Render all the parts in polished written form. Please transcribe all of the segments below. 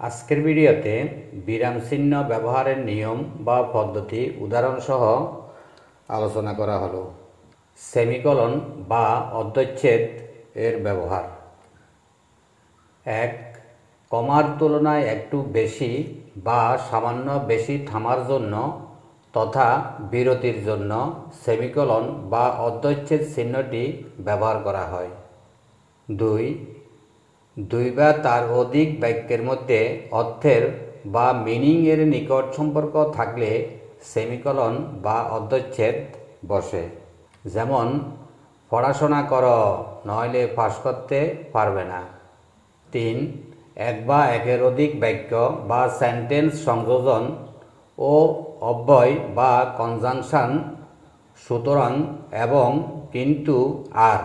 আজকের ভিডিওতে বিরাম চিহ্ন ব্যবহারের নিয়ম বা পদ্ধতি উদাহরণসহ আলোচনা করা হলো। সেমিকোলন বা অর্ধচ্ছেদ এর ব্যবহার। 1. কমার তুলনায় একটু বেশি বা সামান্য বেশি থামার জন্য তথা বিরতির জন্য সেমিকোলন বা অর্ধচ্ছেদ চিহ্নটি ব্যবহার করা হয়। 2 বা তার অধিক বাক্যের মধ্যে অর্থের বা মিনিং এর নিকট সম্পর্ক থাকলে সেমিকোলন বা অর্ধচ্ছেদ বসে। যেমন, পড়াশোনা করো নইলে পাস করতে পারবে না। 3. এক বা একের অধিক বাক্য বা সেন্টেন্স সংযোজন ও অব্যয় বা কনজাংশন সুতরাং এবং কিন্তু আর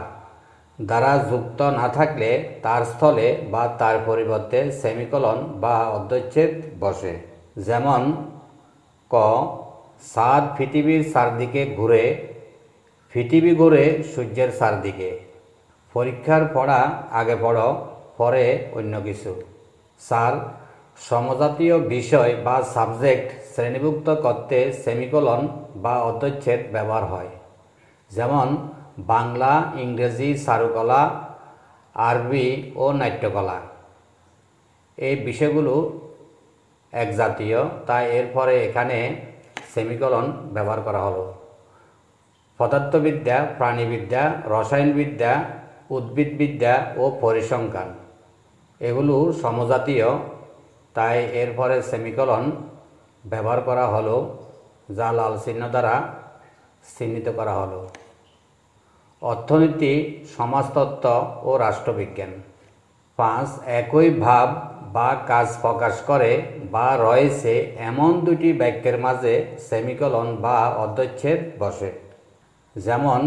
দ্বারা যুক্ত না থাকলে তার স্থলে বা তার পরিবর্তে সেমিকোলন বা অর্ধচ্ছেদ বসে। যেমন, ক. চাঁদ পৃথিবীর চারদিকে ঘুরে, পৃথিবী ঘুরে সূর্যের চারদিকে। পরীক্ষার পড়া আগে পড়ো, পরে অন্য কিছু। 4. সমজাতীয় বিষয় বা সাবজেক্ট শ্রেণীভুক্ত করতে সেমিকোলন বা অর্ধচ্ছেদ ব্যবহার হয়। যেমন, বাংলা, ইংরেজি, চারুকলা, আরবি ও নাট্যকলা। এই বিষয়গুলো একজাতীয়, তাই এরপরে এখানে সেমিকোলন ব্যবহার করা হলো। পদার্থবিদ্যা, প্রাণীবিদ্যা, রসায়নবিদ্যা, উদ্ভিদবিদ্যা ও পরিসংখ্যান এগুলো সমজাতীয়, তাই এরপরে সেমিকোলন ব্যবহার করা হলো, যা লাল চিহ্ন দ্বারা চিহ্নিত করা হলো। অর্থনীতি, সমাজতত্ত্ব ও রাষ্ট্রবিজ্ঞান। 5. একই ভাব বা কাজ প্রকাশ করে বা রয়েছে এমন দুটি বাক্যের মাঝে সেমিকোলন বা অর্ধচ্ছেদ বসে। যেমন,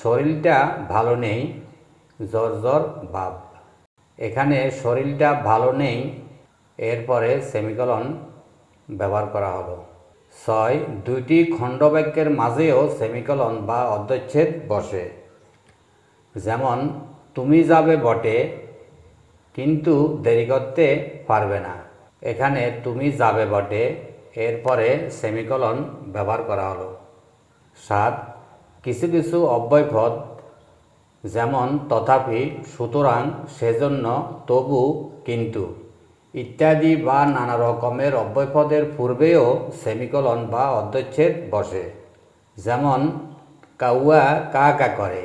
শরীরটা ভালো নেই, জ্বর জ্বর ভাব। এখানে শরীরটা ভালো নেই এরপরে সেমিকোলন ব্যবহার করা হলো। 6. দুইটি খণ্ডবাক্যের মাঝেও সেমিকোলন বা অর্ধচ্ছেদ বসে। যেমন, তুমি যাবে বটে কিন্তু দেরি করতে পারবে না। এখানে তুমি যাবে বটে এরপরে সেমিকোলন ব্যবহার করা হলো। 7. কিছু কিছু অব্যয়পদ যেমন তথাপি, সুতরাং, সেজন্য, তবু, কিন্তু ইত্যাদি বা নানা রকমের অব্যয়পদের পূর্বেও সেমিকোলন বা অর্ধচ্ছেদ বসে। যেমন, কাউয়া কা কা করে,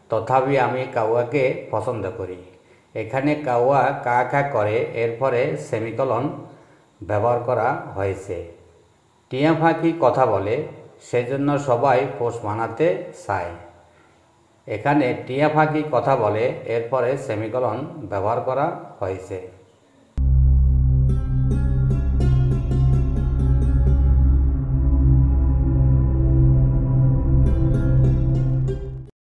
তথাপি আমি কাউয়াকে পছন্দ করি। এখানে কাউয়া কা কা করে এরপরে সেমিকোলন ব্যবহার করা হয়েছে। টিয়া পাখি কথা বলে, সেজন্য সবাই পোষ মানাতে চায়। এখানে টিয়া পাখি কথা বলে এরপরে সেমিকোলন ব্যবহার করা হয়েছে।